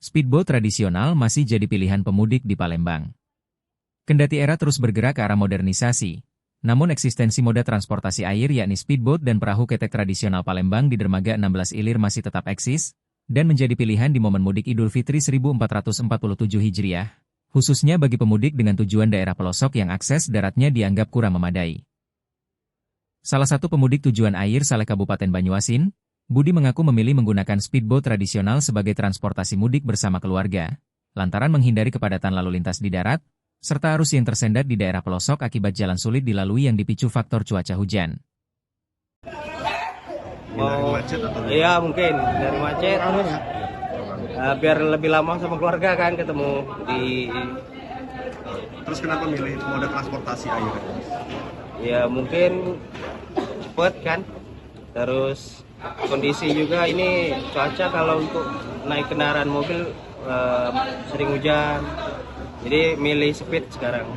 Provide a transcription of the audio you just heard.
Speedboat tradisional masih jadi pilihan pemudik di Palembang. Kendati era terus bergerak ke arah modernisasi, namun eksistensi moda transportasi air yakni speedboat dan perahu ketek tradisional Palembang di dermaga 16 Ilir masih tetap eksis, dan menjadi pilihan di momen mudik Idul Fitri 1447 Hijriah, khususnya bagi pemudik dengan tujuan daerah pelosok yang akses daratnya dianggap kurang memadai. Salah satu pemudik tujuan air Saleh Kabupaten Banyuasin, Budi mengaku memilih menggunakan speedboat tradisional sebagai transportasi mudik bersama keluarga, lantaran menghindari kepadatan lalu lintas di darat, serta arus yang tersendat di daerah pelosok akibat jalan sulit dilalui yang dipicu faktor cuaca hujan. Iya mungkin dari macet, biar lebih lama sama keluarga kan ketemu di. Terus kenapa milih moda transportasi air? Ya mungkin cepet kan, terus kondisi juga ini cuaca kalau untuk naik kendaraan mobil sering hujan, jadi milih speed sekarang.